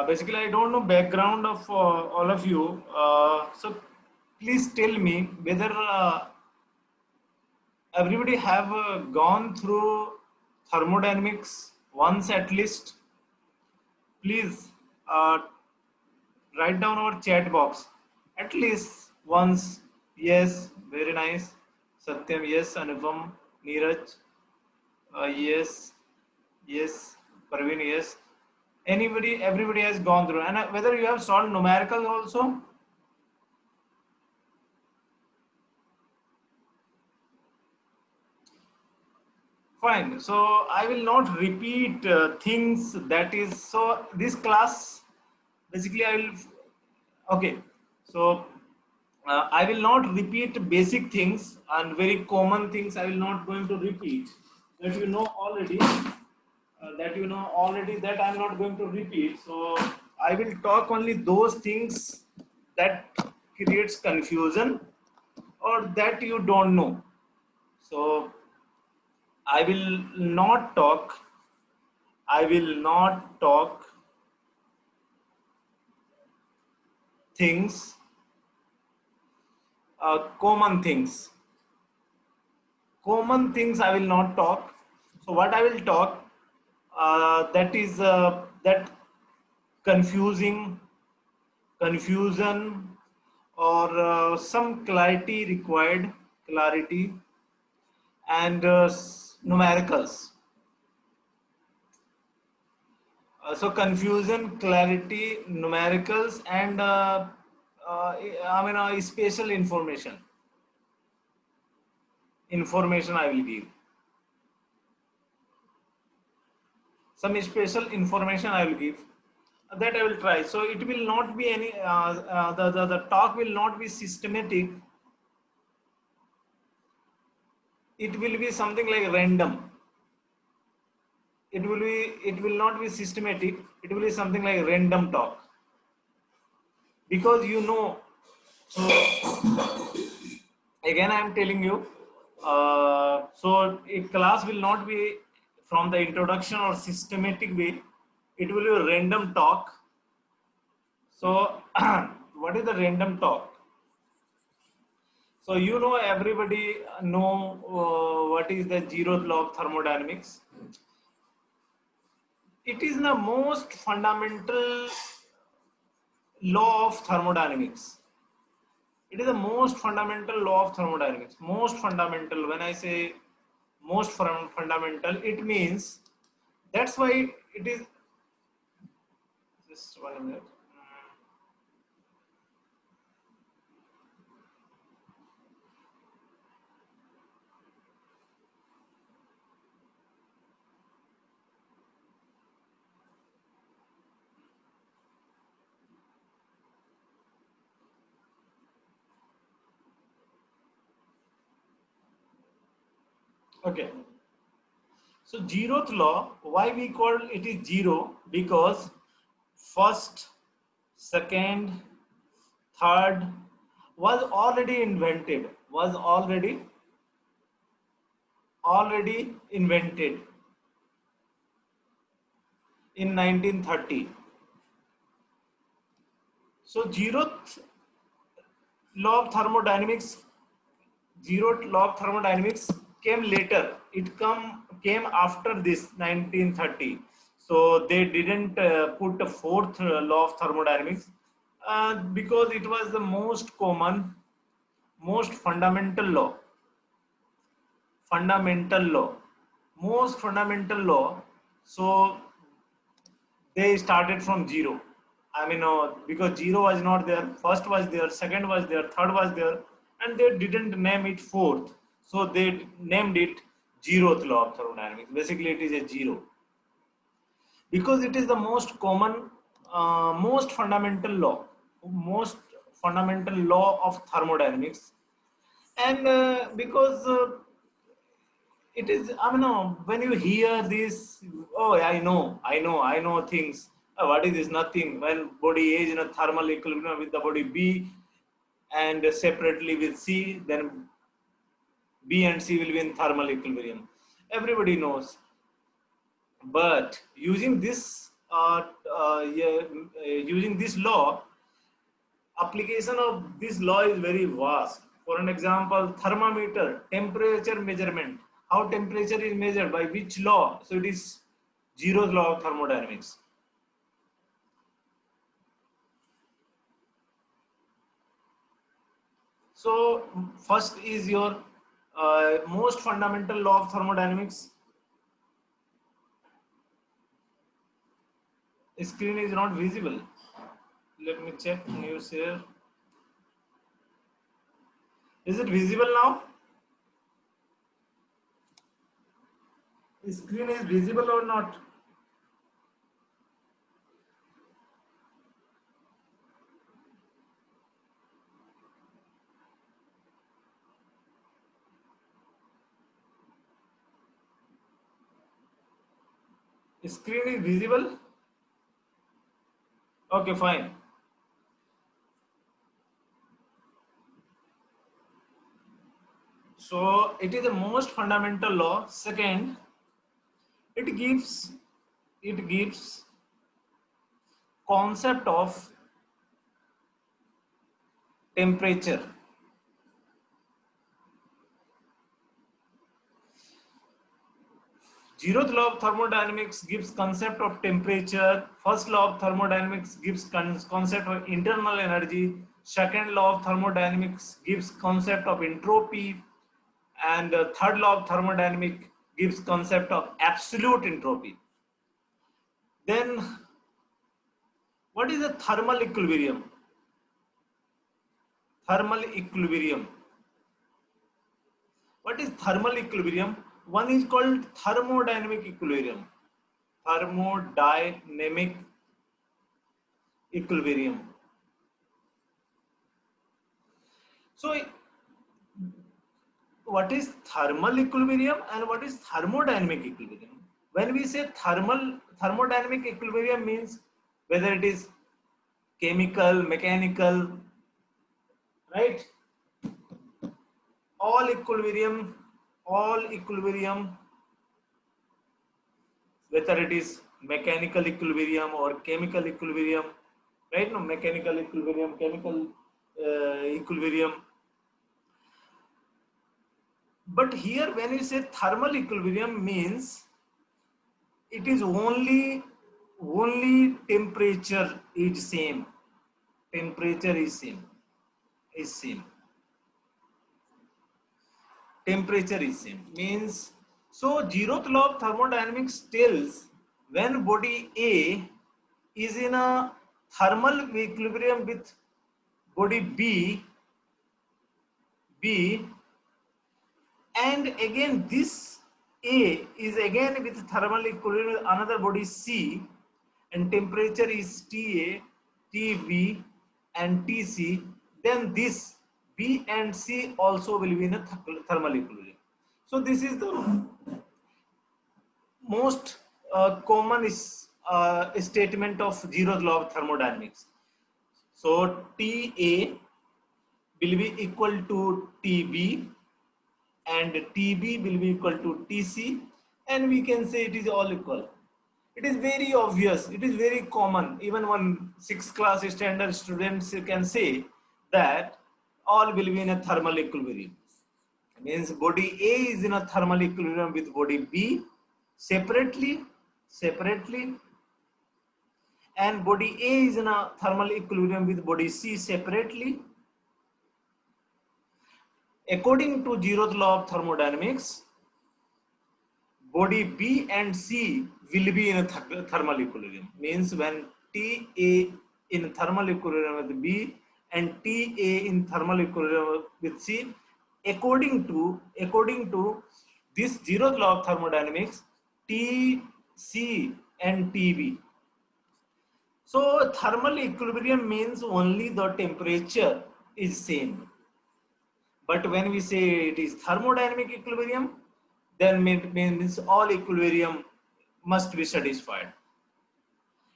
Basically, I don't know background of all of you. So please tell me whether everybody have gone through thermodynamics once at least. Please uh, write down our chat box at least once. Yes, very nice. Satyam, yes. Anupam, Neeraj, yes, yes. Parveen, yes. Anybody, everybody has gone through. And whether you have solved numericals also. Fine. So I will not repeat things that is so this class basically I will okay. So I will not repeat basic things and very common things. I will not going to repeat that you know already. That I am not going to repeat. So I will talk only those things that creates confusion or that you don't know. So I will not talk. I will not talk things, common things. Common things I will not talk. So what I will talk, that is that confusing, confusion, or some clarity required, clarity, and numericals. So confusion, clarity, numericals, and spatial information I will give. Some special information I will give. That I will try. So it will not be any, the talk will not be systematic. It will be something like random. It will not be systematic. It will be something like random talk. Because you know, so again I am telling you, so a class will not be from the introduction or systematic way. It will be a random talk. So what is the random talk? So you know, everybody know what is the zeroth law of thermodynamics. It is the most fundamental law of thermodynamics. It is the most fundamental law of thermodynamics. Most fundamental. When I say most fundamental, it means that's why it is. Just 1 minute. Okay. So zeroth law, why we call it is zero? Because first, second, third was already invented. Was already invented in 1930. So zeroth law of thermodynamics, zeroth law of thermodynamics came later. It came after this 1930. So they didn't put a fourth law of thermodynamics because it was the most common, most fundamental law. Fundamental law, most fundamental law. So they started from zero. I mean, because zero was not there, first was there, second was there, third was there, and they didn't name it fourth. So they named it zeroth law of thermodynamics. Basically, it is a zero because it is the most common, most fundamental law of thermodynamics, and because it is, I mean, when you hear this, oh, I know things. What is this? Nothing. When body A is in a thermal equilibrium with the body B and separately with C, then B and C will be in thermal equilibrium. Everybody knows. But using this yeah, using this law, application of this law is very vast. For an example, thermometer, temperature measurement. How temperature is measured? By which law? So it is Zeroth law of thermodynamics. So first is your most fundamental law of thermodynamics. Screen is not visible. Let me check news here. Is it visible now? Screen is visible or not? Screen is visible? Okay, fine. So it is the most fundamental law. Second, it gives it gives concept of temperature. Zeroth law of thermodynamics gives concept of temperature. First law of thermodynamics gives concept of internal energy. Second law of thermodynamics gives concept of entropy. And third law of thermodynamics gives concept of absolute entropy. Then what is a thermal equilibrium? Thermal equilibrium. What is thermal equilibrium? One is called thermodynamic equilibrium. Thermodynamic equilibrium. So what is thermal equilibrium and what is thermodynamic equilibrium? When we say thermodynamic equilibrium means whether it is chemical, mechanical, right? All equilibrium, whether it is mechanical equilibrium or chemical equilibrium, right? No, mechanical equilibrium, chemical equilibrium. But here when we say thermal equilibrium means it is only temperature is same. Temperature is same. Temperature is same. Means so zeroth law of thermodynamics tells when body A is in a thermal equilibrium with body B, and again this A is again with thermal equilibrium with another body C, and temperature is TA, TB and TC, then this B and C also will be in a thermal equilibrium. So this is the most common statement of zeroth law of thermodynamics. So TA will be equal to TB and TB will be equal to TC, and we can say it is all equal. It is very obvious, it is very common. Even one 6th class standard students can say that all will be in a thermal equilibrium. Means body A is in a thermal equilibrium with body B separately, and body A is in a thermal equilibrium with body C separately. According to zeroth law of thermodynamics, body B and C will be in a thermal equilibrium. Means when TA in thermal equilibrium with B and TA in thermal equilibrium with C, according to this zeroth law of thermodynamics, TC and TB. So thermal equilibrium means only the temperature is same. But when we say it is thermodynamic equilibrium, then means all equilibrium must be satisfied.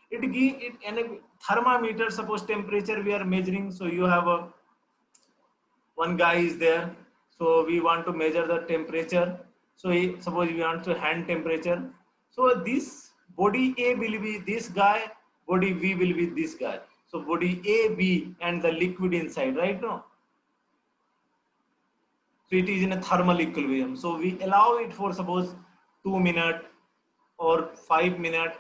It give it and thermometer, suppose temperature we are measuring, so you have one guy is there, so we want to measure the temperature. So suppose we want to hand temperature, so body A will be this guy, body V will be this guy. So body A, B and the liquid inside, right now. So it is in a thermal equilibrium. So we allow it for suppose 2 minutes or 5 minutes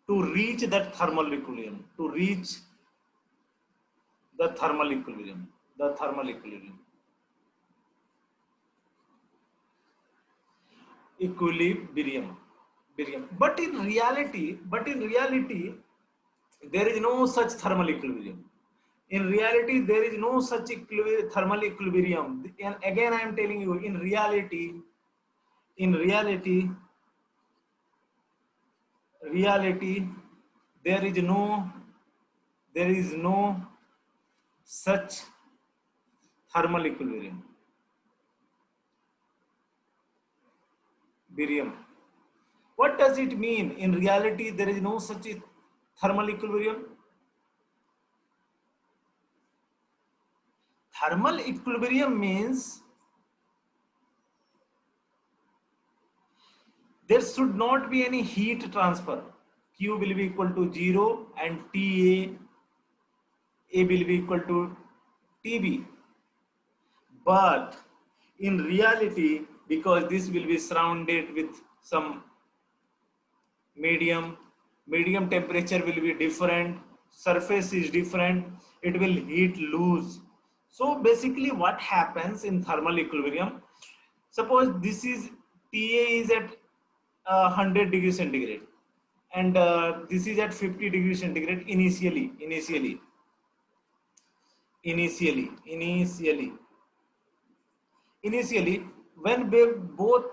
to reach that thermal equilibrium, to reach the thermal equilibrium, the thermal equilibrium. Equilibrium. But in reality, there is no such thermal equilibrium. In reality, there is no such thermal equilibrium. And again, I am telling you, in reality, there is no such thermal equilibrium. Barium. What does it mean? In reality, there is no such thermal equilibrium. Thermal equilibrium means there should not be any heat transfer. Q will be equal to 0 and A will be equal to TB. But in reality, because this will be surrounded with some medium temperature will be different, surface is different, it will heat loose. So basically what happens in thermal equilibrium, suppose this is TA is at 100 degrees centigrade and this is at 50 degrees centigrade initially when they both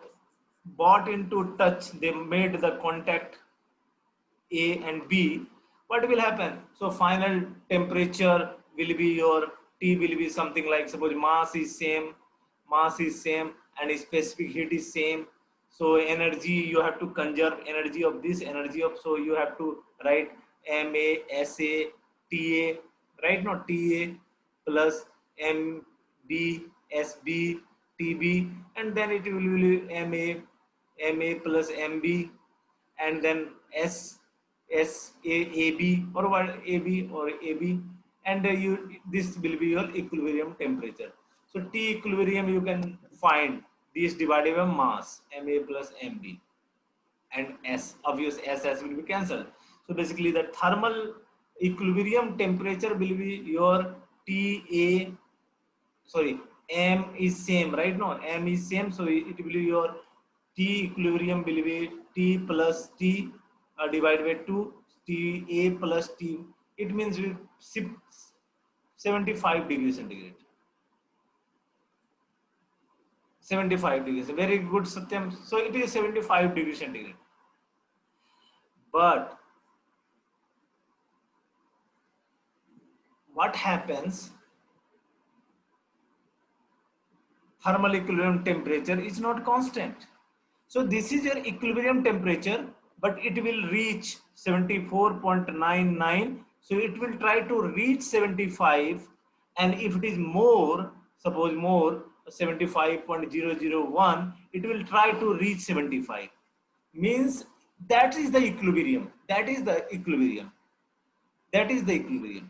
bought into touch, they made the contact A and B, what will happen? So final temperature will be your T will be something like, suppose mass is same and specific heat is same. So energy, you have to conserve energy of this energy of, so you have to write MA, SA, TA, right? Not TA plus MB, SB, TB, and then it will be MA plus MB, and then AB or what AB, and this will be your equilibrium temperature. So T equilibrium you can find this divided by mass Ma plus Mb, and S, obvious SS will be cancelled. So basically the thermal equilibrium temperature will be your TA, sorry, M is same, right? No, M is same, so it will be your T equilibrium will be T plus T divided by 2, T A plus T. It means 75 degrees centigrade. 75 degrees. Very good, Satyam. So it is 75 degrees centigrade. But what happens? Thermal equilibrium temperature is not constant. So this is your equilibrium temperature, but it will reach 74.99. So it will try to reach 75, and if it is more, suppose more, 75.001, it will try to reach 75. Means that is the equilibrium. That is the equilibrium. That is the equilibrium.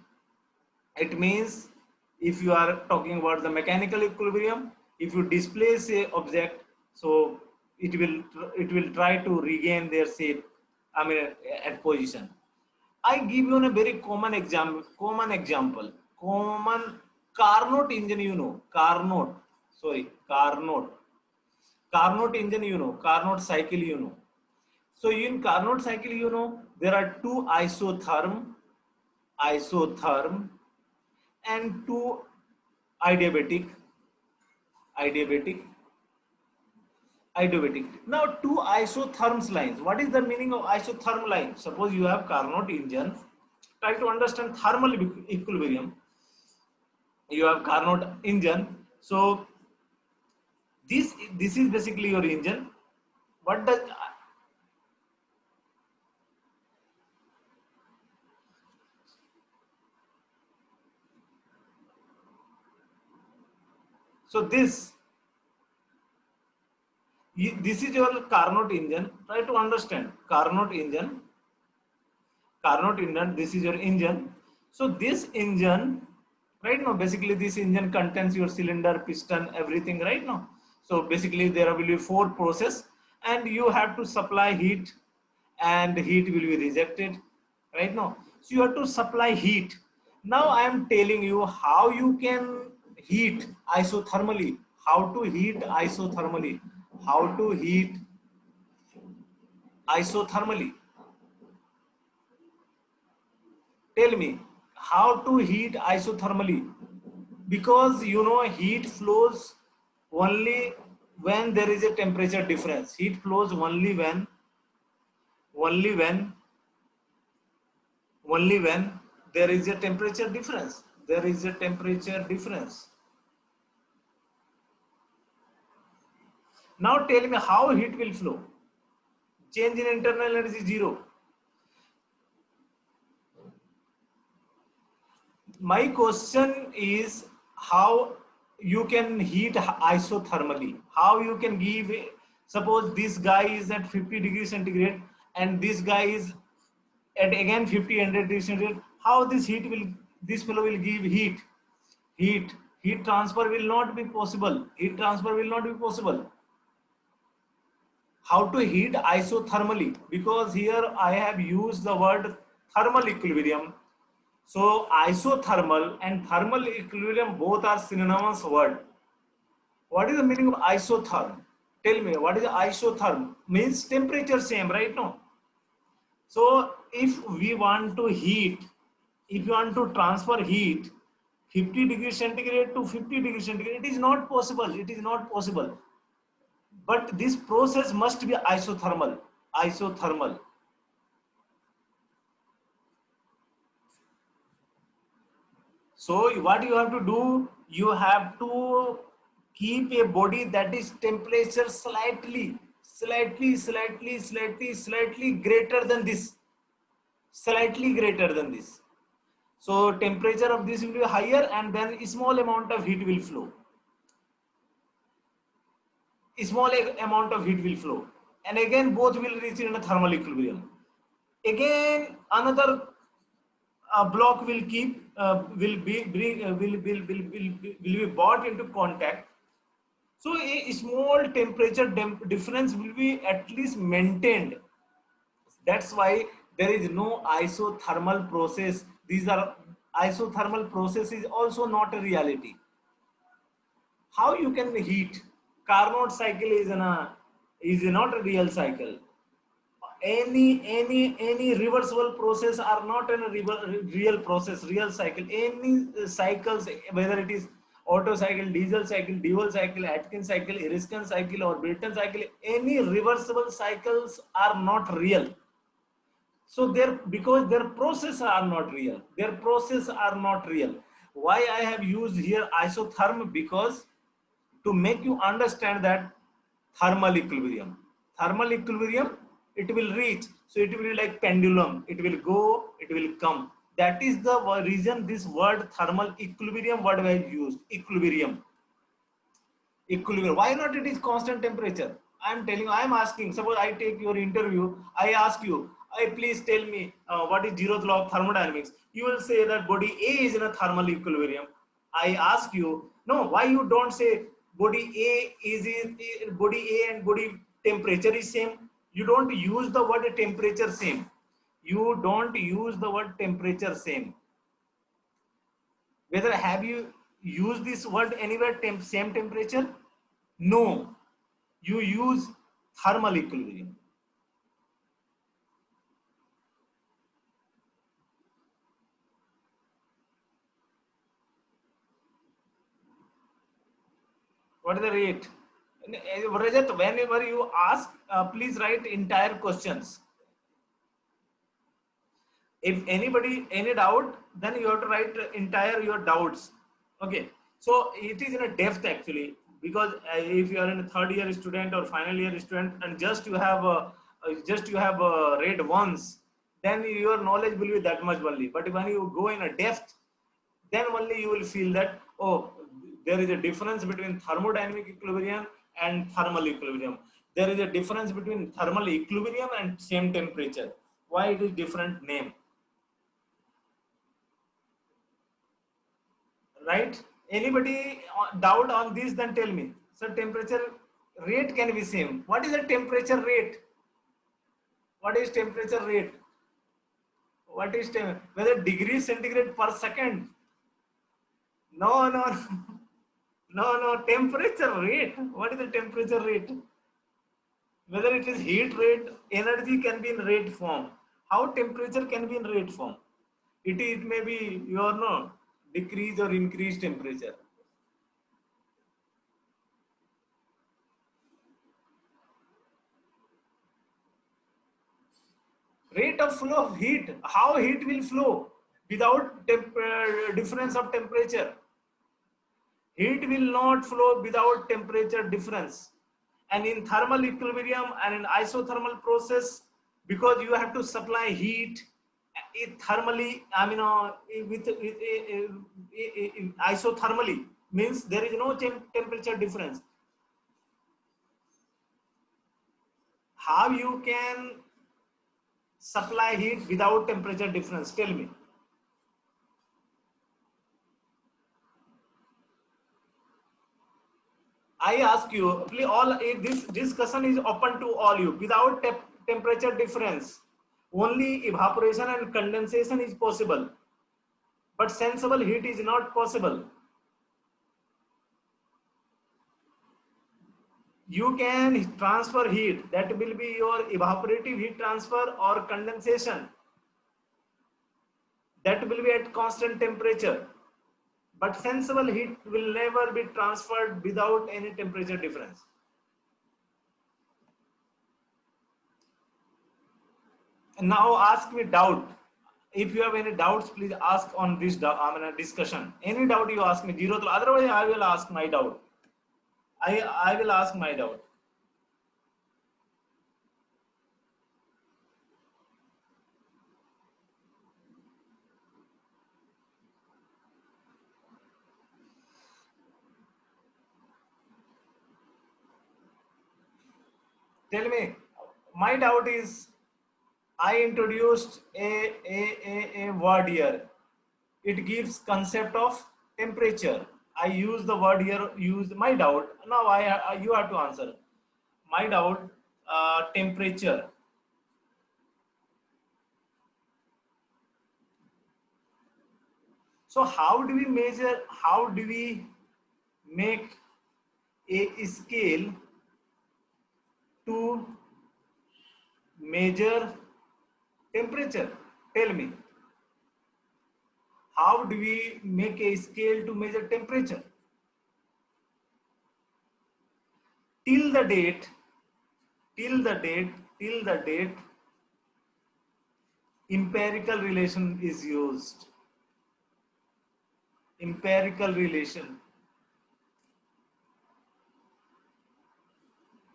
It means if you are talking about the mechanical equilibrium, if you displace a object, so it will try to regain their shape, I mean at position. I give you a very common example. Common Carnot engine, Carnot. Sorry, Carnot engine, Carnot cycle, So in Carnot cycle, there are two isotherm and two adiabatic. Adiabatic. Now two isotherms lines. What is the meaning of isotherm line? Suppose you have Carnot engine. Try to understand thermal equilibrium. You have Carnot engine. So this is basically your engine. What does so This is your Carnot engine. Try to understand Carnot engine. Carnot engine. This is your engine. So this engine, right now, basically this engine contains your cylinder, piston, everything, right now. So basically there will be four process, and you have to supply heat, and heat will be rejected, right now. So you have to supply heat. Now I am telling you how you can heat isothermally. How to heat isothermally. How to heat isothermally. Tell me how to heat isothermally, because you know heat flows only when there is a temperature difference. Heat flows only when only when there is a temperature difference. There is a temperature difference. Now tell me how heat will flow. Change in internal energy zero. My question is how you can heat isothermally. How you can give, suppose this guy is at 50 degrees centigrade and this guy is at again 50 degrees centigrade. How this fellow will give heat? Heat transfer will not be possible. Heat transfer will not be possible. How to heat isothermally? Because here I have used the word thermal equilibrium. So isothermal and thermal equilibrium both are synonymous word. What is the meaning of isotherm? Tell me, what is isotherm? Means temperature same, right? No. So if we want to heat, if you want to transfer heat 50 degrees centigrade to 50 degrees centigrade, it is not possible. It is not possible. But this process must be isothermal. Isothermal. So what you have to do, you have to keep a body that is temperature slightly greater than this. Slightly greater than this. So temperature of this will be higher, and then a small amount of heat will flow. A small amount of heat will flow. And again both will reach in a thermal equilibrium. Again another block will keep will be brought into contact. So a small temperature difference will be at least maintained. That's why there is no isothermal process. These are isothermal process is also not a reality. How you can heat? Carnot cycle is not a real cycle. Any reversible process are not in a real process, real cycle. Any cycles, whether it is Otto cycle, diesel cycle, dual cycle, Atkins cycle, Eriskin cycle or Brayton cycle, any reversible cycles are not real. So their, because their process are not real, their process are not real. Why I have used here isotherm? Because to make you understand that thermal equilibrium. Thermal equilibrium, it will reach. So it will be like pendulum. It will go, it will come. That is the reason this word thermal equilibrium word I used. Equilibrium. Equilibrium. Why not it is constant temperature? I am telling you, I am asking. Suppose I take your interview, I ask you, I please tell me what is zeroth law of thermodynamics. You will say that body A is in a thermal equilibrium. I ask you, no, why you don't say body A is in body A and body temperature is same? You don't use the word temperature same. You don't use the word temperature same. Whether have you used this word anywhere, same temperature? No, you use thermal equilibrium. What is the rate? Rajat, whenever you ask, please write entire questions. If anybody any doubt, then you have to write entire your doubts. Okay, so it is in a depth actually, because if you are in a third year student or final year student and just you have read once, then your knowledge will be that much only. But when you go in a depth, then only you will feel that, oh, there is a difference between thermodynamic equilibrium and thermal equilibrium. there is a difference between thermal equilibrium and same temperature. Why it is different name? Right? Anybody doubt on this? Then tell me. So temperature rate can be same. What is the temperature rate? What is temperature rate? What is whether degrees centigrade per second? No, no, no, no. Temperature rate. What is the temperature rate? Whether it is heat rate, energy can be in rate form. How temperature can be in rate form? It may be your no decrease or increase temperature. Rate of flow of heat. How heat will flow without difference of temperature? Heat will not flow without temperature difference. And in thermal equilibrium and in isothermal process, because you have to supply heat thermally, I mean, isothermally means there is no temperature difference. How you can supply heat without temperature difference? Tell me. I ask you, please, all this discussion is open to all you. Without temperature difference, only evaporation and condensation is possible, but sensible heat is not possible. You can transfer heat, that will be your evaporative heat transfer or condensation, that will be at constant temperature, but sensible heat will never be transferred without any temperature difference. Now ask me doubt. If you have any doubts, please ask on this discussion. Any doubt you ask me, zero. Otherwise, I will ask my doubt. I will ask my doubt. Tell me. My doubt is, I introduced a word here. It gives concept of temperature. I use the word here. Use my doubt. Now you have to answer. My doubt. Temperature. So how do we measure? How do we make a scale to measure temperature? Tell me. How do we make a scale to measure temperature? Till the date, till the date, till the date, empirical relation is used. Empirical relation.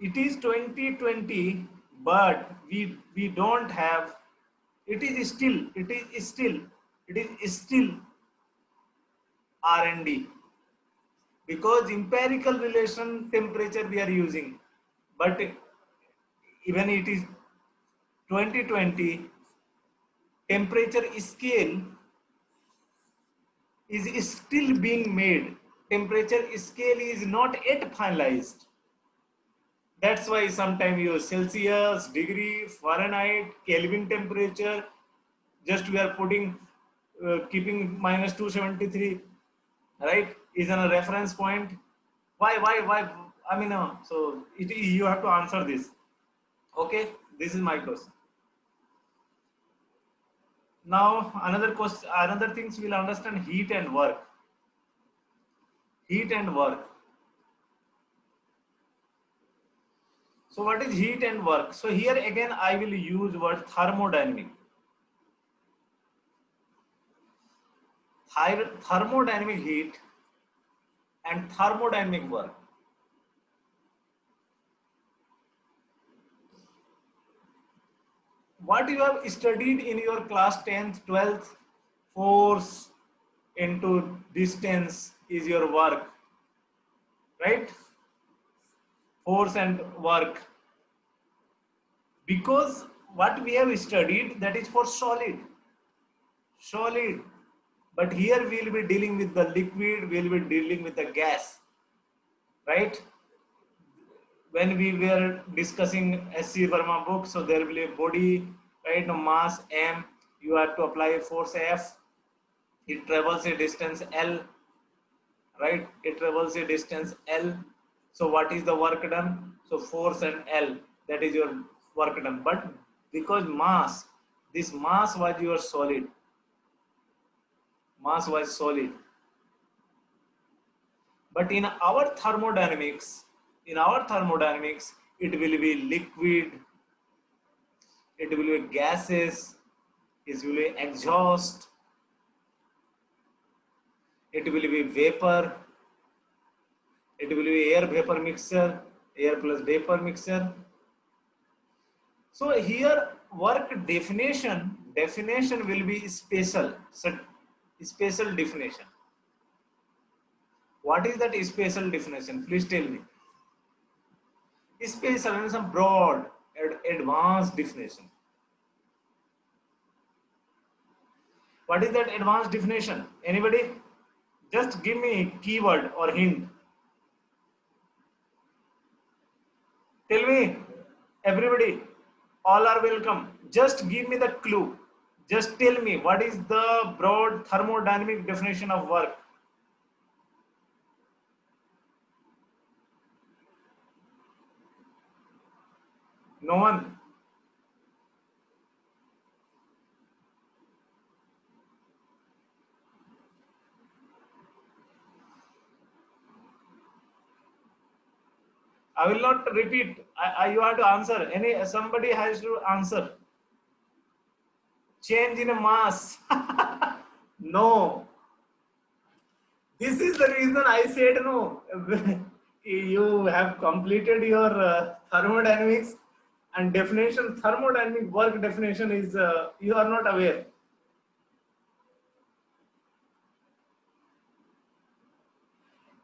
It is 2020, but we don't have. It is still R&D, because empirical relation temperature we are using, but even it is 2020, temperature scale is still being made. Temperature scale is not yet finalized. That's why sometimes you use Celsius, degree, Fahrenheit, Kelvin temperature. Just we are putting, keeping minus 273, right? Is a reference point. Why? I mean, so you have to answer this. Okay, this is my question. Now another question, another things we'll understand: heat and work. Heat and work. So what is heat and work? So here again I will use word thermodynamic. Thermodynamic heat and thermodynamic work. What you have studied in your class 10th, 12th, force into distance is your work, right? Force and work. because what we have studied, that is for solid. But here we will be dealing with the liquid, we will be dealing with the gas, right? When we were discussing SC Verma book, so there will be a body, right? No, mass M, you have to apply a force F, it travels a distance L, right? It travels a distance L. So what is the work done? So force and L, that is your work done. But because mass, this mass was your solid, mass was solid. But in our thermodynamics, it will be liquid, it will be gases, it will be exhaust, it will be vapor, it will be air vapor mixture, air plus vapor mixture. So here work definition will be special. So special definition. What is that special definition? Please tell me. Special and some broad, advanced definition. What is that advanced definition? Anybody? Just give me a keyword or hint. Tell me, everybody, all are welcome. Just give me the clue. Just tell me what is the broad thermodynamic definition of work. No one. I will not repeat. You have to answer. Somebody has to answer. Change in a mass. No. This is the reason I said no. You have completed your thermodynamics and definition. Thermodynamic work definition is you are not aware.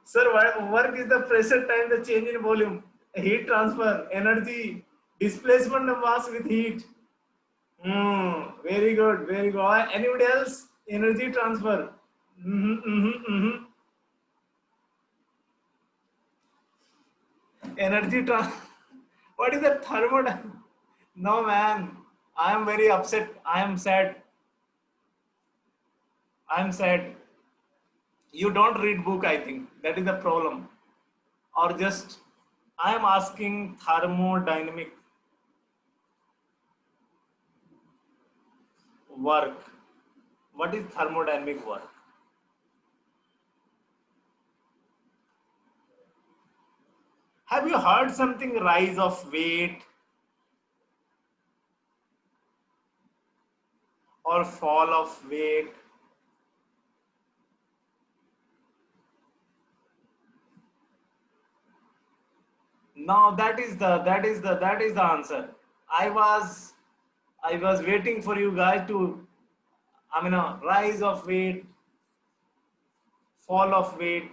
Sir, work is the pressure time, the change in volume, heat transfer, energy, displacement of mass with heat. Very good, very good. Anybody else? Energy transfer. Energy transfer. What is that thermodynamic? No, man. I am very upset. I am sad. I am sad. You don't read book, I think. That is the problem. Or just, I am asking thermodynamic work. What is thermodynamic work? Have you heard something rise of weight or fall of weight? No, that is the answer. I was I was waiting for you guys to, rise of weight, fall of weight.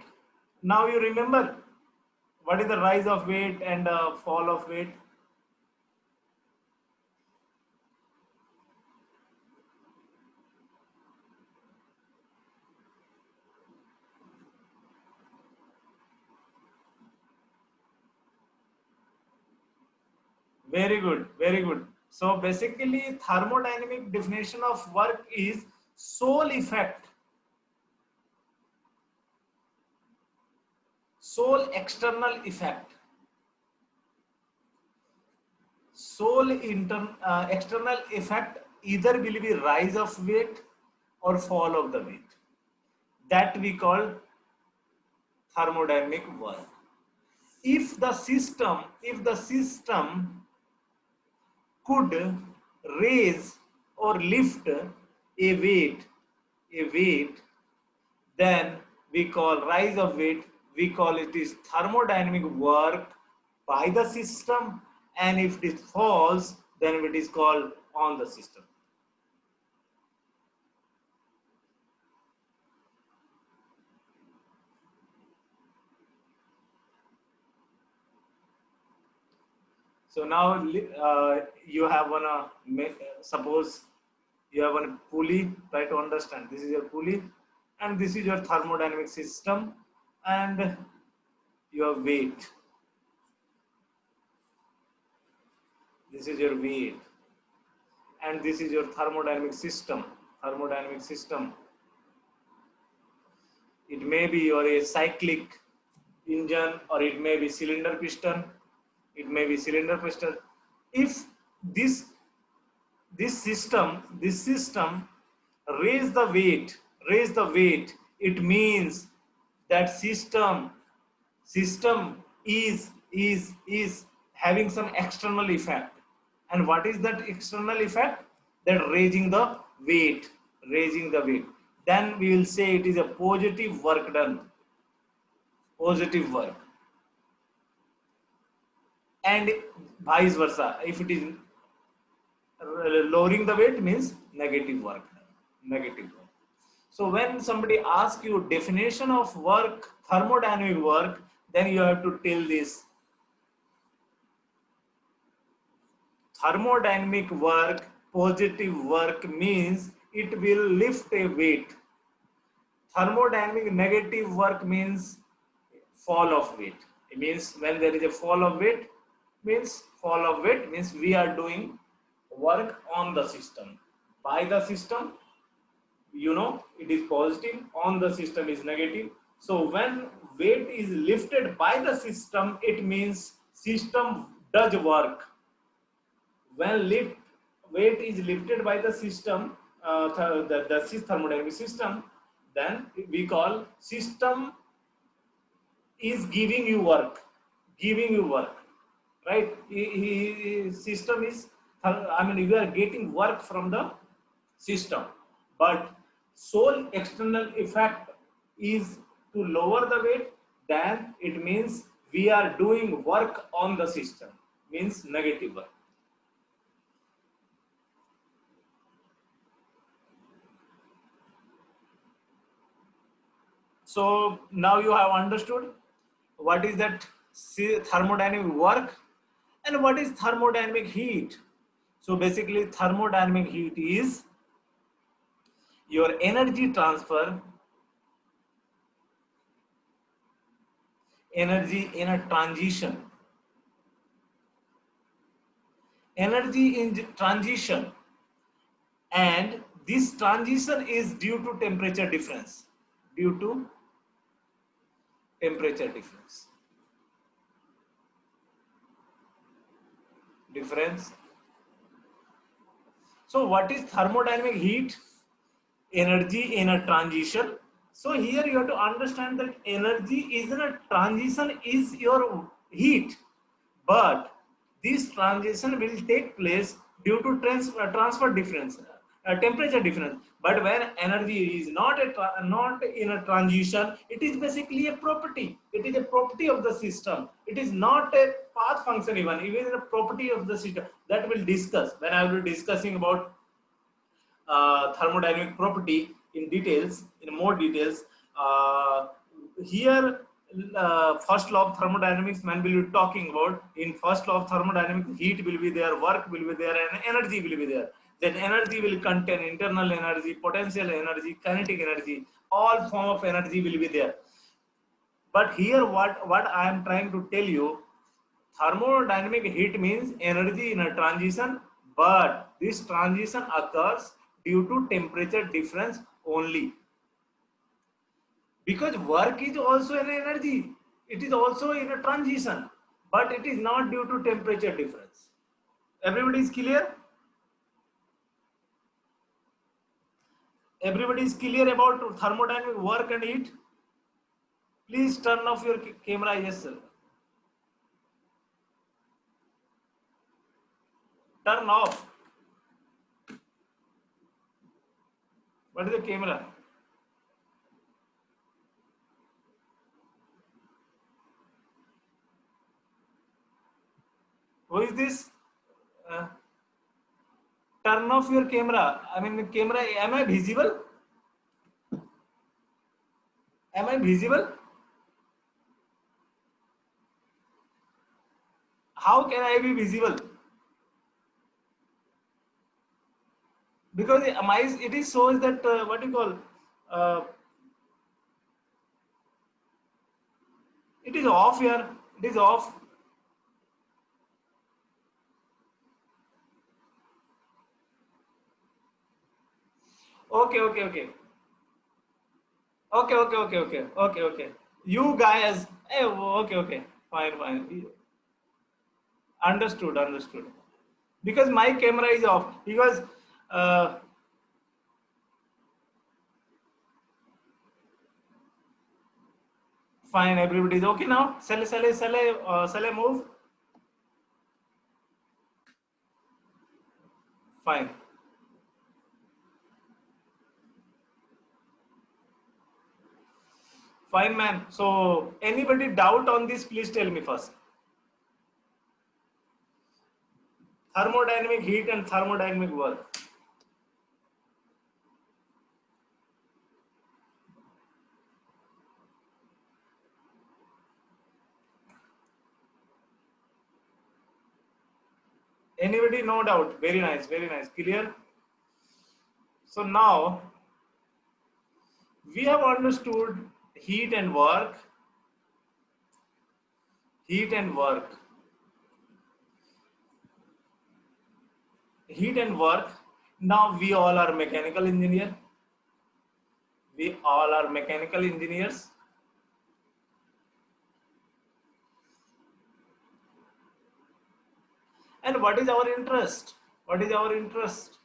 Now you remember what is the rise of weight and fall of weight? Very good, very good. So basically, thermodynamic definition of work is sole effect, sole external effect, external effect either will be rise of weight or fall of the weight. That we call thermodynamic work. If the system could raise or lift a weight, then we call rise of weight, we call it is thermodynamic work by the system, and if it falls, then it is called on the system. So now you have one suppose you have one pulley. Try to understand, this is your pulley and this is your thermodynamic system and your weight. This is your weight and this is your thermodynamic system. Thermodynamic system, it may be your a cyclic engine or it may be cylinder piston. It may be cylinder piston. If this system raise the weight, it means that system is having some external effect. And what is that external effect? That raising the weight, then we will say it is a positive work done, positive work. And vice versa, if it is lowering the weight, means negative work done, negative work. So when somebody asks you definition of work, thermodynamic work, then you have to tell this. Thermodynamic work, positive work, means it will lift a weight. Thermodynamic negative work means fall of weight. It means when there is a fall of weight, means we are doing work on the system. By the system, it is positive, on the system is negative. So when weight is lifted by the system, it means system does work. When weight is lifted by the system, the thermodynamic system, then we call system is giving you work, right? System is, you are getting work from the system, but sole external effect is to lower the weight, then it means we are doing work on the system, means negative work. So now you have understood what is that thermodynamic work and what is thermodynamic heat. So basically thermodynamic heat is your energy transfer, energy in a transition, energy in transition, and this transition is due to temperature difference, due to temperature difference. So what is thermodynamic heat? Energy in a transition. So here you have to understand that energy is in a transition is your heat, but this transition will take place due to transfer difference, temperature difference. But when energy is not in a transition, it is basically a property. It is a property of the system. It is not a path function even a property of the system. That we'll discuss when I will be discussing about thermodynamic property in more details. Here, first law of thermodynamics, man will be talking about. In first law of thermodynamics, heat will be there, work will be there, and energy will be there. Then energy will contain internal energy, potential energy, kinetic energy. All form of energy will be there. But here, what I am trying to tell you, thermodynamic heat means energy in a transition, but this transition occurs due to temperature difference only. Because work is also an energy, it is also in a transition, but it is not due to temperature difference. Everybody is clear? Everybody is clear about thermodynamic work and heat? Please turn off your camera. Yes, sir. Turn off. What is the camera? Who is this? Turn off your camera. Camera. Am I visible? how can I be visible? Because it is shows that what you call uh, it is off here. It is off. Okay, okay, okay. Okay, okay, okay, okay, okay, okay. You guys, okay, okay, fine, fine. Understood, understood. Because my camera is off. Because uh, fine, everybody is okay now. Shall I move? Fine, fine, man. So anybody doubt on this? Please tell me first. Thermodynamic heat and thermodynamic work. Anybody? No doubt. Very nice, very nice. Clear. So now we have understood heat and work. Heat and work. Heat and work. Now we all are mechanical engineer. We all are mechanical engineers. And what is our interest? What is our interest?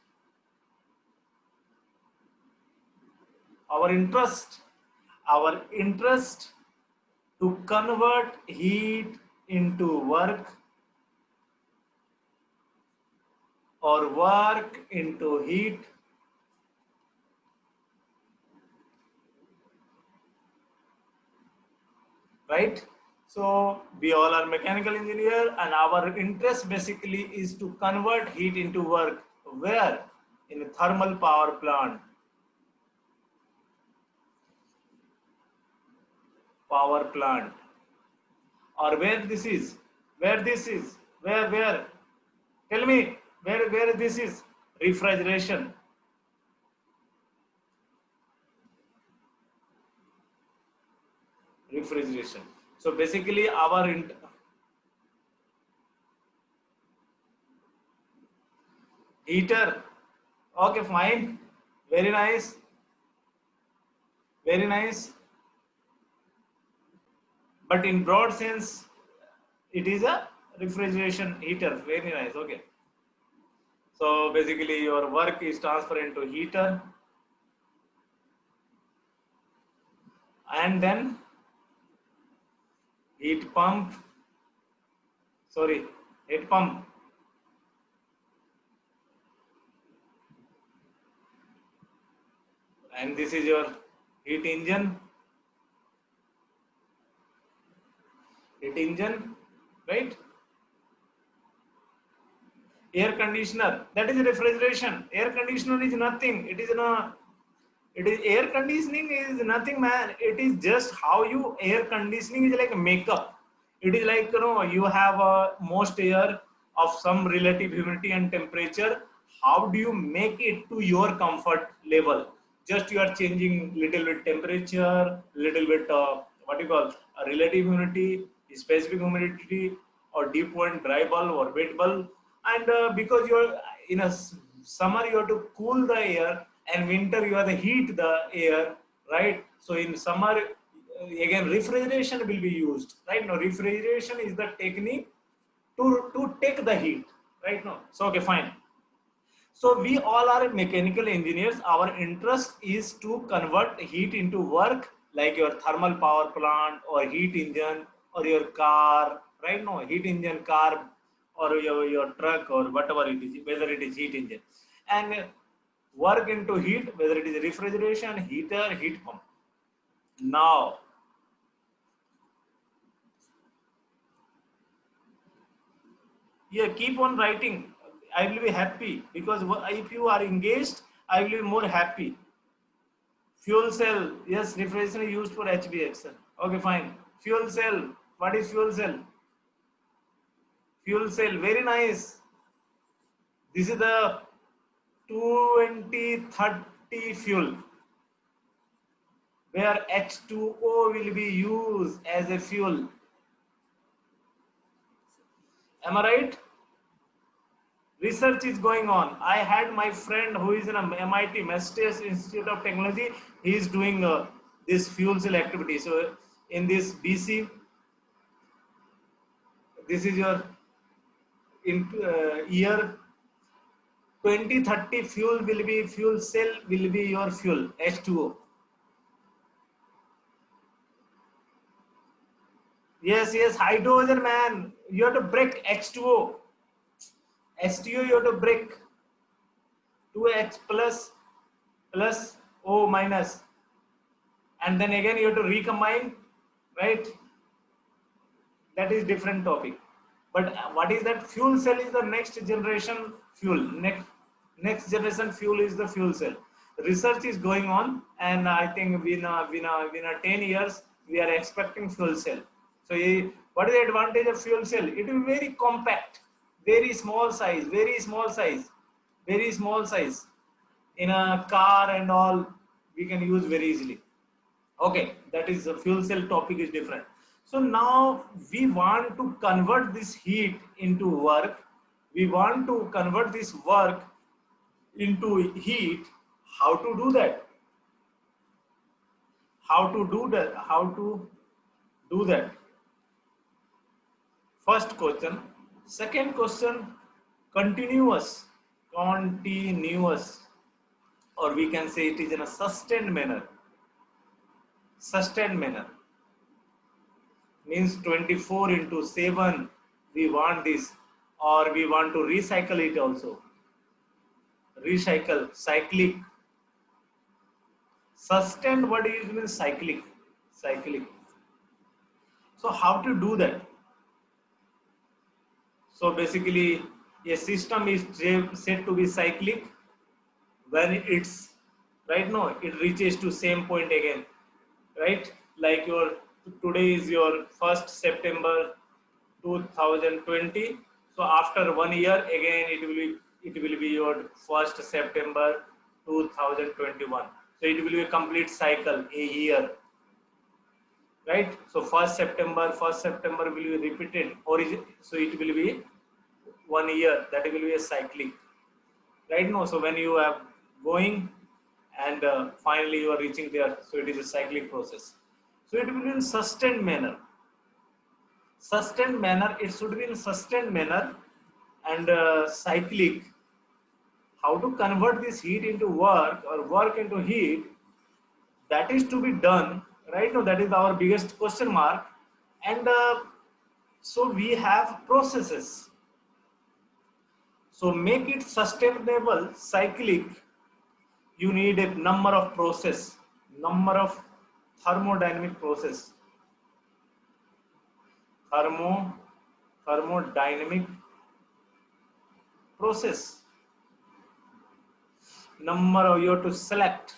Our interest. Our interest to convert heat into work or work into heat, right? So we all are mechanical engineer and our interest basically is to convert heat into work. Where? In a thermal power plant. Power plant. Or where this is? Where this is? Where? Tell me where this is? Refrigeration. Refrigeration. So basically our heater. Okay, fine. Very nice. Very nice. But in broad sense, it is a refrigeration heater. Very nice. Okay. So basically your work is transferred into heater and then heat pump. Sorry, heat pump. And this is your heat engine. Heat engine, right? Air conditioner, that is refrigeration. Air conditioner is nothing. It is no. It is air conditioning is nothing, man. It is just how you air conditioning is like makeup. It is like you have a most air of some relative humidity and temperature. How do you make it to your comfort level? Just you are changing little bit temperature, little bit what you call a relative humidity, specific humidity, or dew point, dry bulb or wet bulb, and because you're in a summer you have to cool the air and winter you have to heat the air, right? So in summer again refrigeration will be used, right? Now refrigeration is the technique to take the heat, right? Now so okay, fine. So we all are mechanical engineers. Our interest is to convert heat into work, like your thermal power plant or heat engine or your car, right? No, heat engine, car, or your truck or whatever it is, whether it is heat engine. And work into heat, whether it is refrigeration, heater, heat pump. Now, yeah, keep on writing. I will be happy because if you are engaged, I will be more happy. Fuel cell, yes, refrigeration is used for HVAC. Okay, fine. Fuel cell, what is fuel cell? fuel cell, very nice. This is the 2030 fuel, where H2O will be used as a fuel. Am I right? Research is going on. I had my friend who is in a MIT, Massachusetts Institute of Technology. He is doing this fuel cell activity. So in this BC, this is your in year 2030 fuel cell will be your fuel H2O. Yes, hydrogen, man. You have to break H2O. H2O you have to break 2H plus O minus, and then again you have to recombine, right? That is different topic. But what is that? Fuel cell is the next generation fuel. Next generation fuel is the fuel cell. Research is going on, and I think within 10 years we are expecting fuel cell. So what is the advantage of fuel cell? It will be very compact, very small size, very small size. In a car and all, we can use very easily. Okay, that is the fuel cell topic is different. So now we want to convert this heat into work. We want to convert this work into heat. How to do that? How to do that? How to do that? First question. Second question, continuous, continuous, or we can say it is in a sustained manner. Sustained manner means 24 into 7 we want this, or we want to recycle it also. Recycle, cyclic. Sustained, what do you mean cyclic? Cyclic. So how to do that? So basically a system is said to be cyclic when it's right now it reaches to same point again, right? Like your today is your 1st September 2020. So after 1 year again it will be your 1st September 2021. So it will be a complete cycle, a year, right? So 1st September will be repeated, so it will be 1 year. That will be a cyclic, right? No, so when you are going and finally you are reaching there, so it is a cyclic process. So it will be in sustained manner. Sustained manner, it should be in sustained manner and cyclic. How to convert this heat into work or work into heat, that is to be done, right? Now that is our biggest question mark. And so we have processes. So make it sustainable, cyclic, you need a number of thermodynamic process. Thermodynamic process. You have to select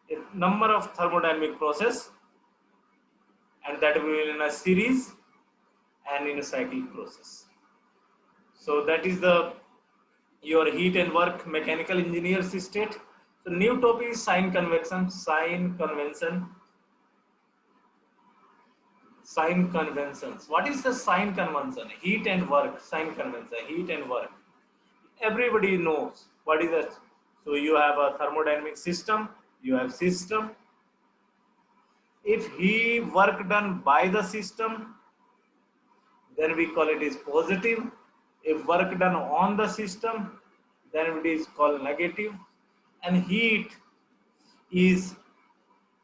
a number of thermodynamic process, and that will be in a series and in a cyclic process. So that is your heat and work mechanical engineers state. So new topic is sign convention. Sign conventions. What is the sign convention? Heat and work. Sign convention. Heat and work. Everybody knows what is that. So you have a thermodynamic system. You have system. If he work done by the system, then we call it is positive. If work done on the system, then it is called negative. And heat is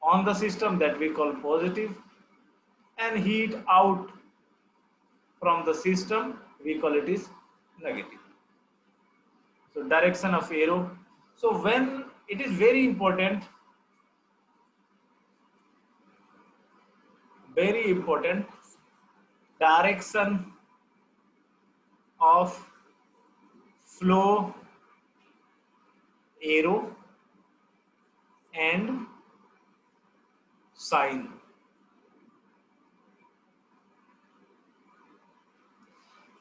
on the system, that we call positive. And heat out from the system, we call it is negative. So direction of arrow. So when it is very important, direction of flow arrow and sign.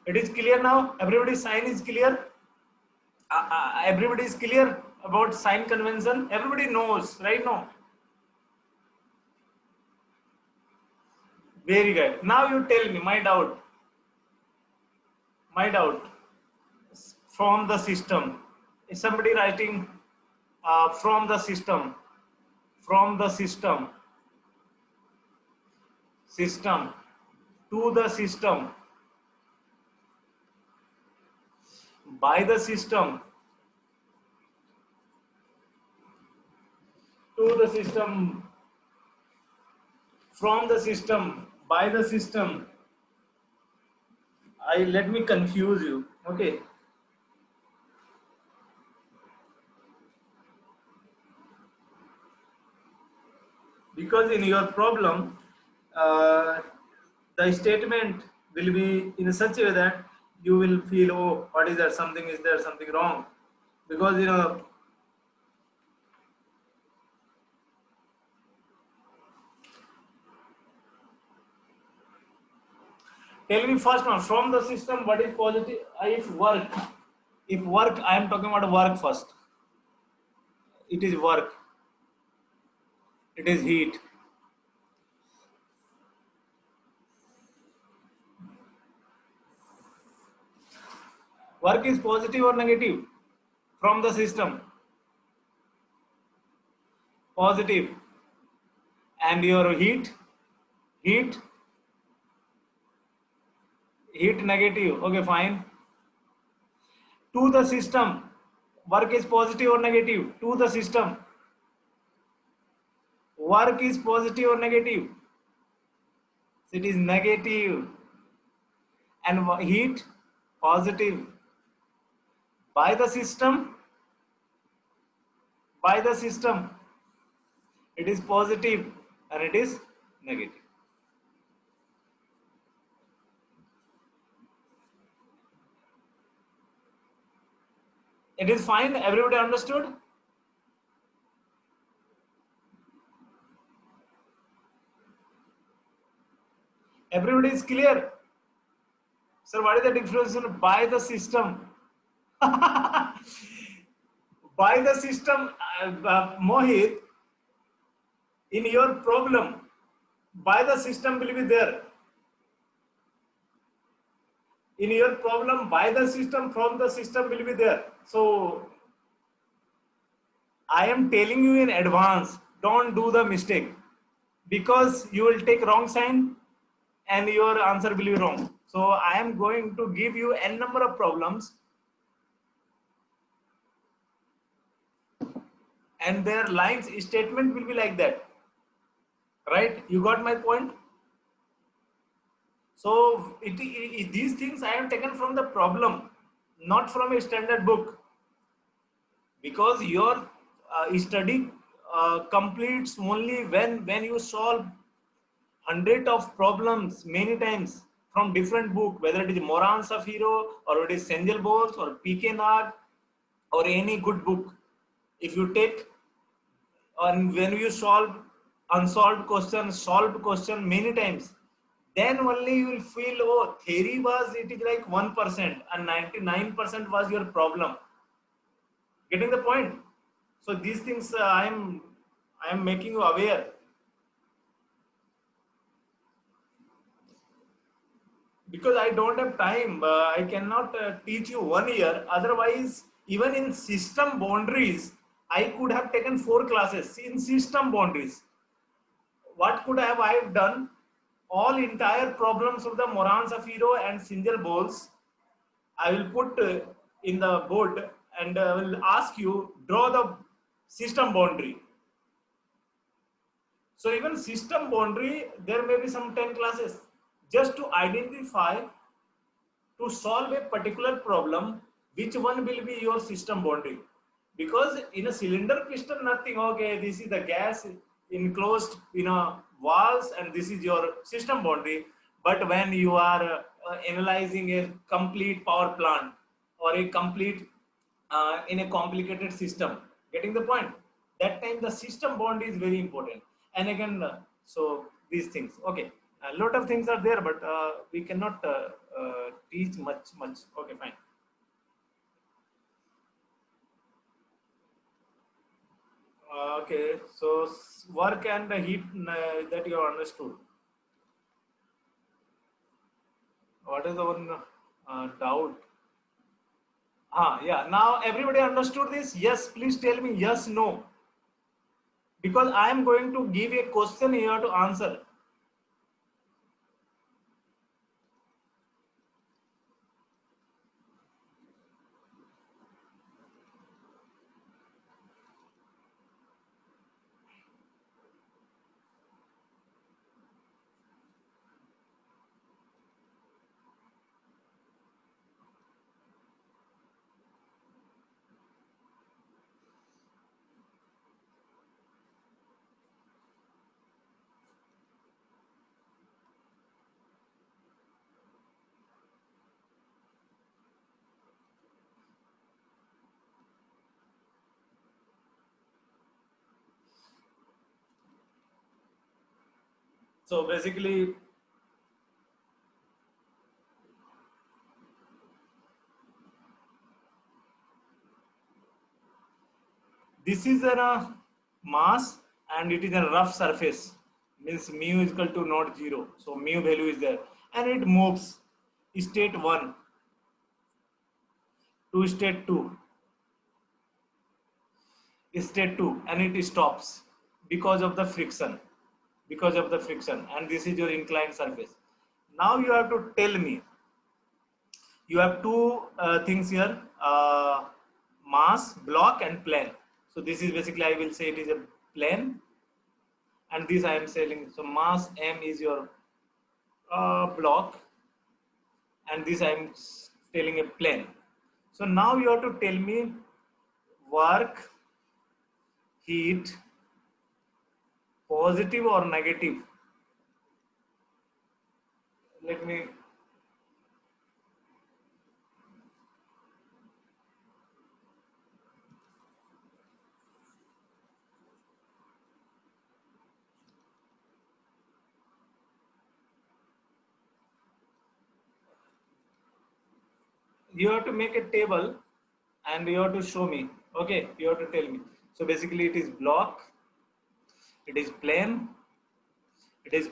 It is clear now. Everybody's sign is clear. Everybody is clear about sign convention. Everybody knows, right now. Very good. Now you tell me my doubt. My doubt from the system. Is somebody writing from the system? From the system. System to the system. By the system. To the system. From the system. By the system. Let me confuse you. Okay. Because in your problem, the statement will be in such a way that you will feel, oh, what is that? Something is there, something wrong. Because tell me first one from the system what is positive. If work, I am talking about work first. It is work. It is heat. Work is positive or negative from the system? Positive. And your heat negative. Okay, fine. To the system, work is positive or negative? To the system, work is positive or negative? It is negative. And heat positive. By the system, it is positive and it is negative. It is fine. Everybody understood? Everybody is clear. Sir, what is the difference by the system? By the system, Mohit, in your problem, by the system will be there. In your problem, by the system, from the system will be there. So, I am telling you in advance, don't do the mistake. Because you will take wrong sign and your answer will be wrong. So, I am going to give you n number of problems. And their lines statement will be like that. Right? You got my point? So these things I have taken from the problem, not from a standard book. Because your study completes only when you solve hundred of problems many times from different book, whether it is Moran Safiro or it is Senjal Bose or P.K. Nag or any good book. If you take and when you solve unsolved question, solved question many times, then only you will feel, oh, theory was, it is like 1% and 99% was your problem. Getting the point? So these things I am making you aware. Because I don't have time, I cannot teach you 1 year. Otherwise, even in system boundaries, I could have taken 4 classes in system boundaries. What could have I have done? All entire problems of the Moran Safiro and Senjal Bose, I will put in the board and will ask you draw the system boundary. So even system boundary, there may be some 10 classes just to identify, to solve a particular problem, which one will be your system boundary. Because in a cylinder piston, nothing, okay, this is the gas enclosed in a walls and this is your system boundary. But when you are analyzing a complete power plant or a complete in a complicated system, getting the point? That time the system boundary is very important. And again, so these things, okay, a lot of things are there, but we cannot teach much. Okay, fine. Okay, so work and the heat that you have understood. What is the one doubt? Yeah. Now everybody understood this? Yes, please tell me yes, no. Because I am going to give a question here to answer. So basically, this is a mass and it is a rough surface. Means mu is equal to not zero. So mu value is there. And it moves state 1 to state 2. State 2 and it stops because of the friction. Because of the friction. And this is your inclined surface. Now you have to tell me. You have two things here. Mass, block and plane. So this is basically, I will say it is a plane, and this I am saying, so mass m is your block, and this I am telling a plane. So now you have to tell me work, heat, positive or negative. Let me, you have to make a table and you have to show me. Okay, you have to tell me. So basically it is block, it is plane, it is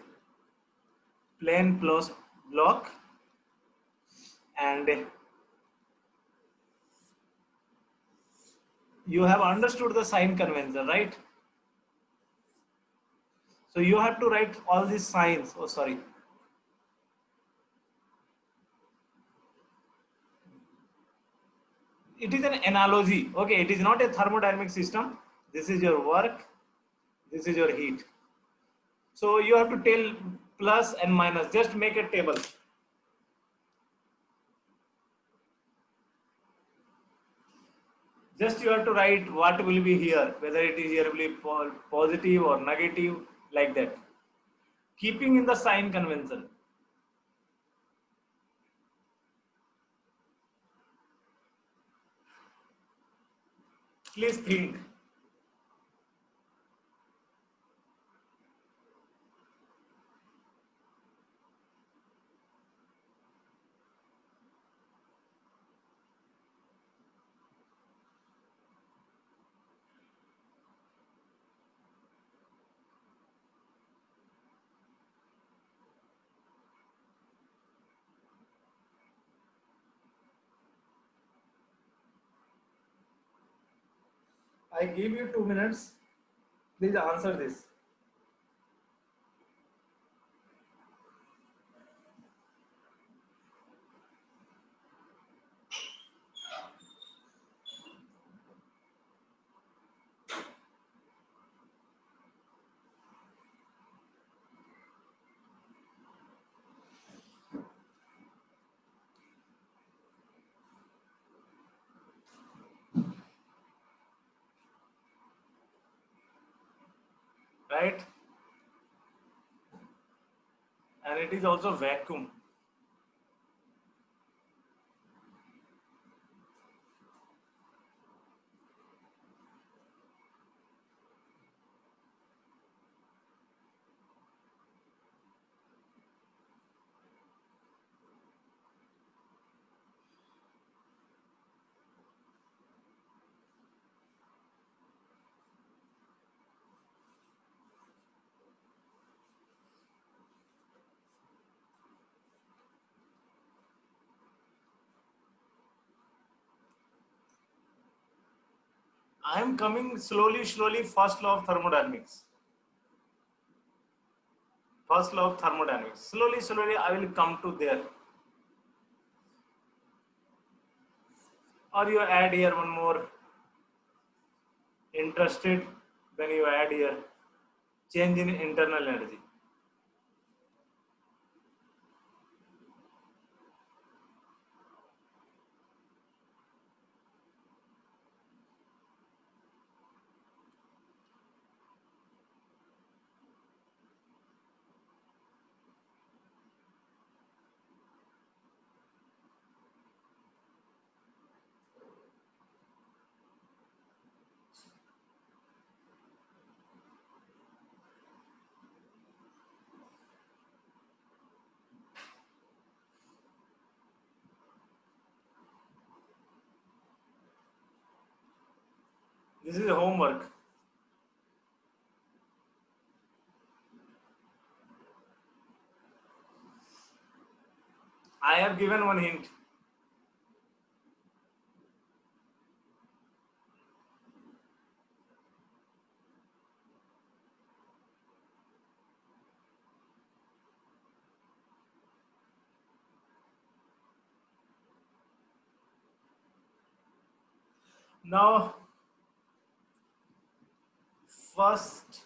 plane plus block, and you have understood the sign convention, right? So you have to write all these signs. Oh, sorry. It is an analogy. Okay, it is not a thermodynamic system. This is your work. This is your heat. So you have to tell plus and minus. Just make a table. Just you have to write what will be here, whether it is here will be positive or negative, like that. Keeping in the sign convention. Please think. I give you 2 minutes. Please answer this. Right? And it is also vacuum. I am coming slowly, first law of thermodynamics. First law of thermodynamics. Slowly, I will come to there. Or you add here one more. Interested? Then you add here change in internal energy. This is homework. I have given one hint. Now, first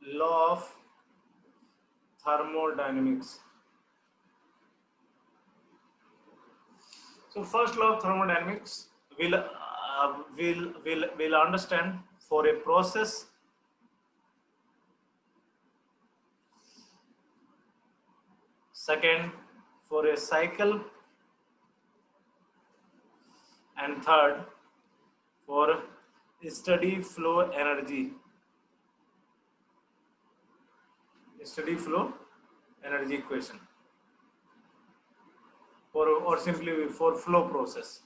law of thermodynamics. So first law of thermodynamics will understand for a process. Second, for a cycle, and third, for steady flow energy. Steady flow energy equation, or simply for flow process.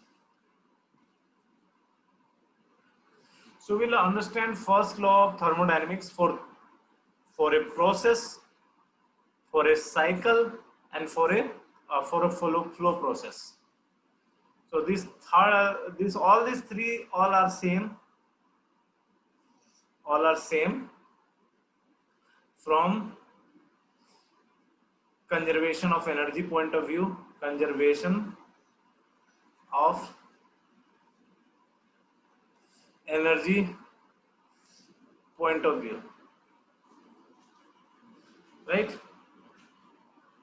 So we'll understand first law of thermodynamics for a process, for a cycle, and for a flow process. So all these three all are same. All are same from conservation of energy point of view. Conservation of energy point of view, right?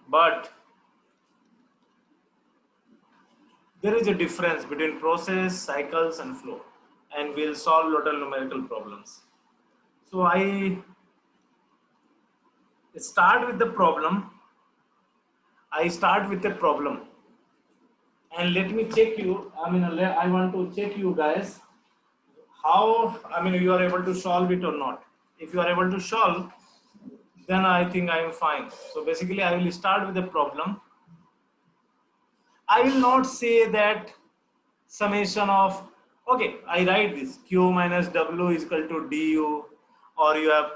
But there is a difference between process, cycles, and flow, and we'll solve lot of numerical problems. So I start with the problem. I start with the problem, and let me check you. I want to check you guys how you are able to solve it or not. If you are able to solve, then I think I am fine. So basically, I will start with the problem. I will not say that summation of, okay, I write this Q minus W is equal to du, or you have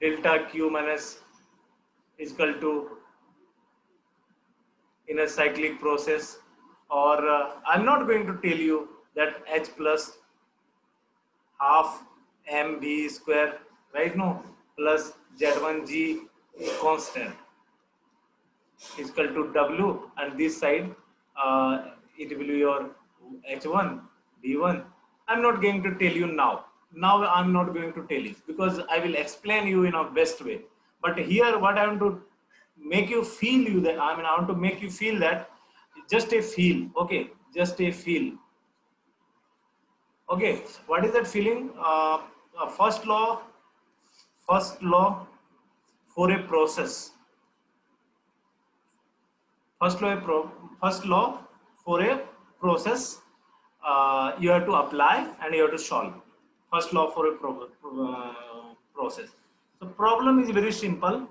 delta Q minus is equal to in a cyclic process, or I'm not going to tell you that H plus half mv square, right? No, plus Z1g constant is equal to W, and this side it will be your H1 D1. I'm not going to tell you now. Now I'm not going to tell you because I will explain you in a best way. But here, what I want to make you feel you that I want to make you feel that just a feel, okay, just a feel. Okay, what is that feeling? First law for a process. First law for a process, you have to apply and you have to solve. First law for a process. So problem is very simple.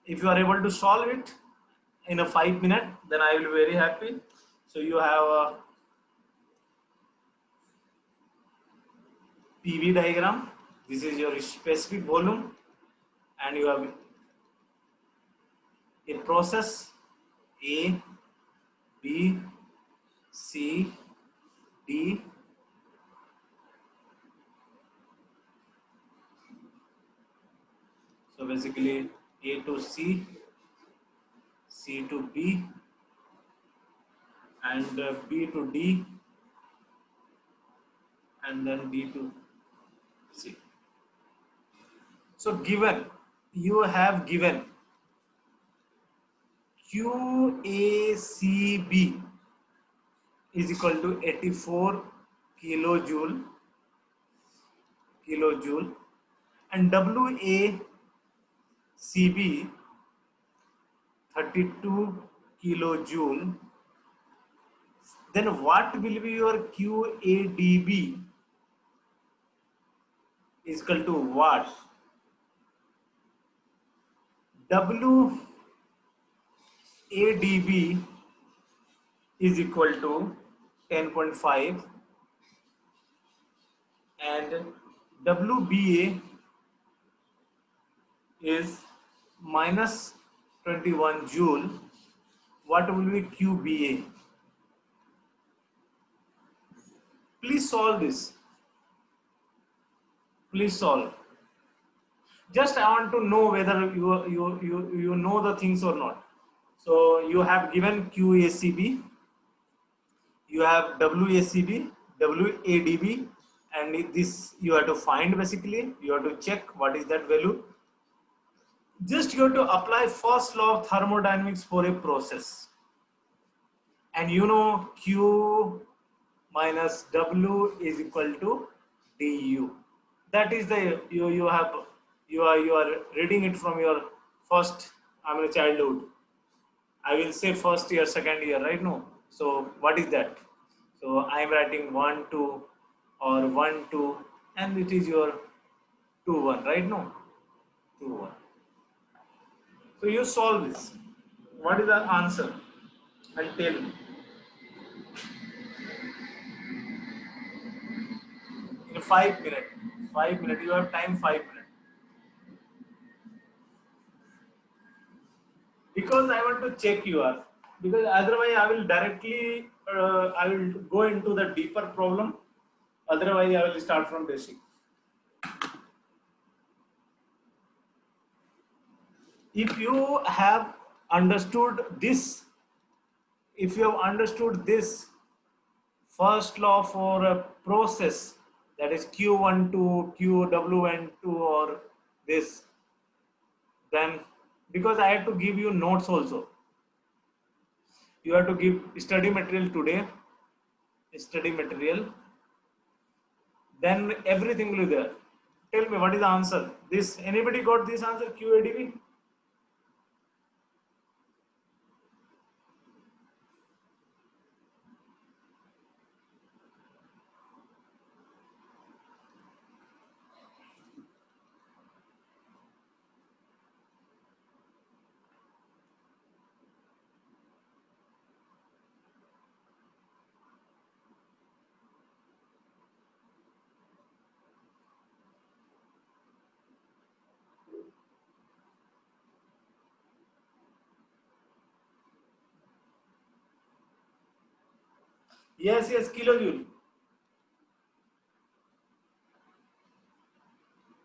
If you are able to solve it in a 5 minute, then I will be very happy. So you have a PV diagram. This is your specific volume, and you have a process A, B, C, D, so basically A to C, C to B, and B to D, and then D to C. So given, you have given QACB is equal to 84 kilojoule, and WACB 32 kilojoule. Then what will be your QADB is equal to what? WADB is equal to 10.5, and WBA is minus 21 joule. What will be QBA? Please solve this. Please solve. Just I want to know whether you know the things or not. So you have given QACB, you have WACB, WADB, and this you have to find. Basically you have to check what is that value. Just you have to apply first law of thermodynamics for a process, and you know Q minus W is equal to du. That is the you are reading it from your first, childhood. I will say first year, second year, right? No. So what is that? So I am writing 1 2 or 1 2, and it is your 2 1, right? No, 2 1. So you solve this. What is the answer? And tell me in 5 minutes. 5 minutes. You have time. 5 minutes. Because I want to check you are. Because otherwise I will directly I will go into the deeper problem. Otherwise I will start from basic. If you have understood this, if you have understood this first law for a process, that is Q1 to QW2 or this, then because I had to give you notes also, you have to give study material today, study material, then everything will be there. Tell me what is the answer. This, anybody got this answer, QADB? Yes, yes, kilojoule.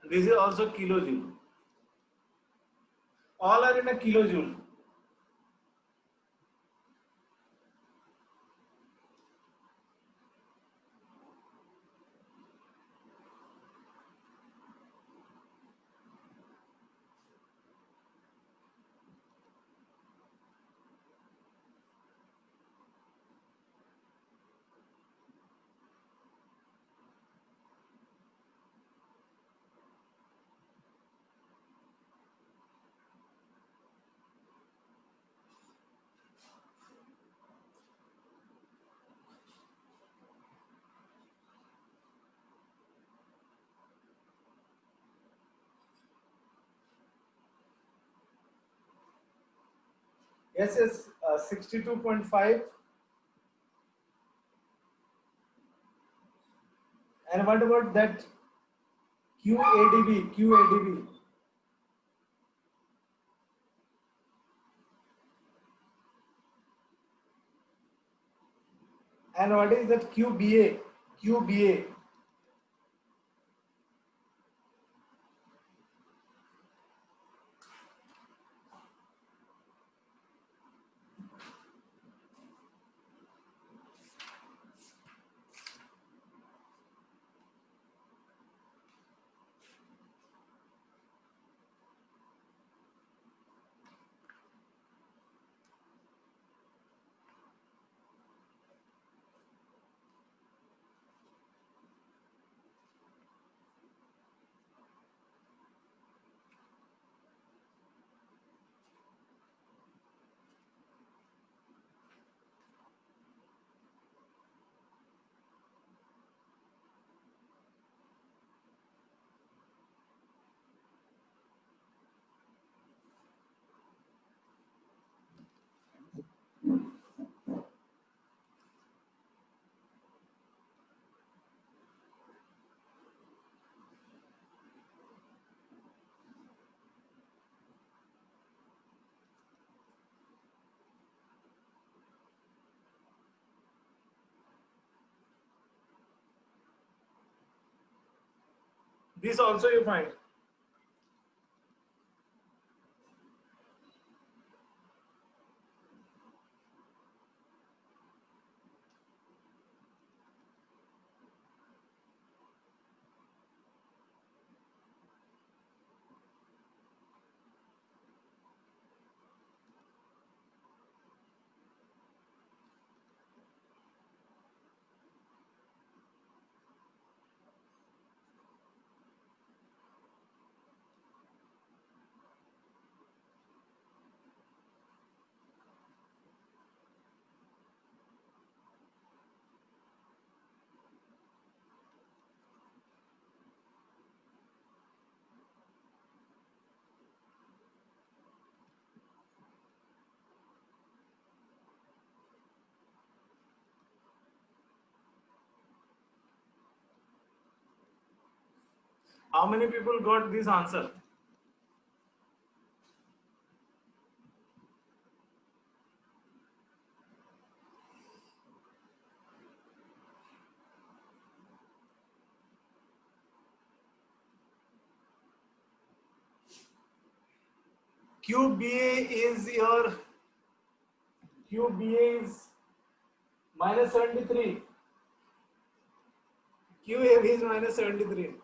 This is also kilojoule. All are in a kilojoule. Yes, yes, 62.5. And what about that QADB? QADB. And what is that QBA? QBA. This also you find. How many people got this answer? QBA is your QBA is minus 73. QAB is minus 73.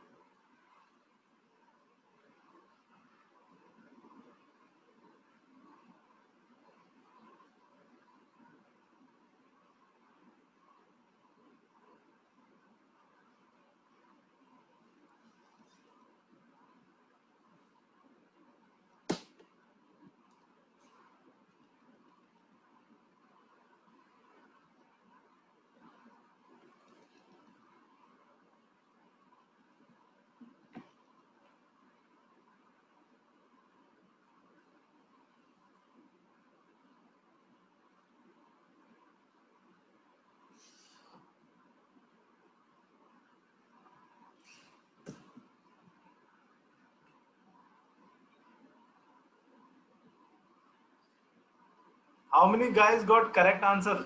How many guys got correct answer?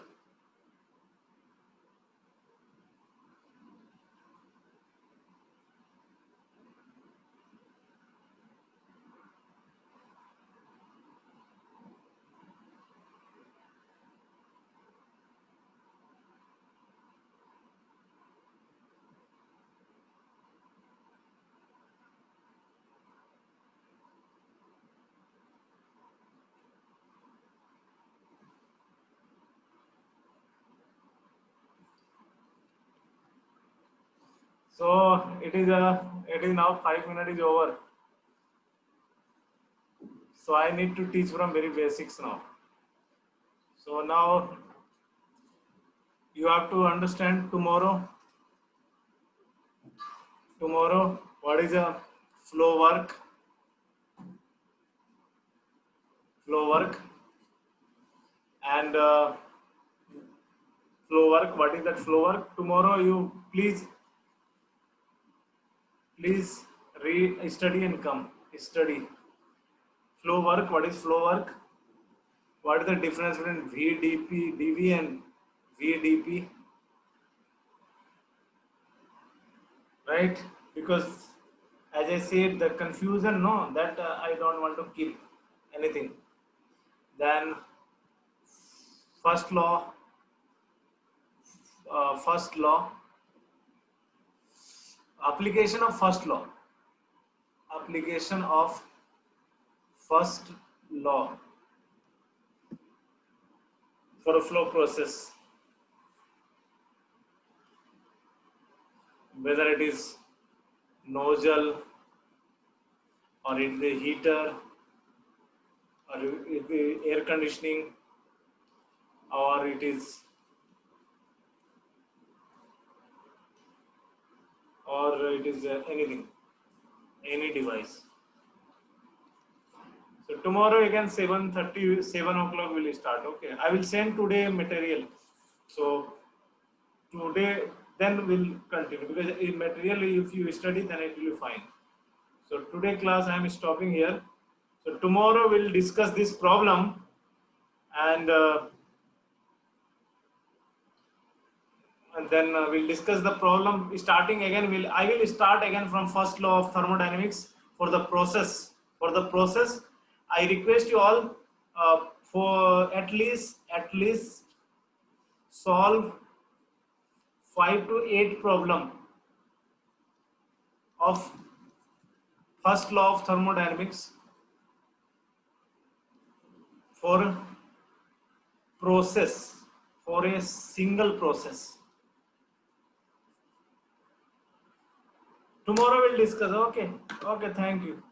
So it is now 5 minutes is over. So I need to teach from very basics now. So now you have to understand tomorrow. Tomorrow, what is a flow work? Flow work and flow work. What is that flow work? Tomorrow you please read, study and come. Study. Flow work. What is flow work? What is the difference between VDP, DV and VDP? right? Because as I said, the confusion, no, that I don't want to keep anything. Then first law, first law, application of first law, application of first law for a flow process, whether it is nozzle or it is a heater or it is air conditioning or it is anything, any device. So tomorrow again 7:30, 7 o'clock will start. Okay, I will send today material. So today then we'll continue because in material if you study then it will be fine. So today class I am stopping here. So tomorrow we'll discuss this problem and and then we'll discuss the problem starting again. I will start again from first law of thermodynamics for the process. For the process, I request you all for at least solve 5 to 8 problem of first law of thermodynamics for process, for a single process. Tomorrow we'll discuss. Okay. Okay. Thank you.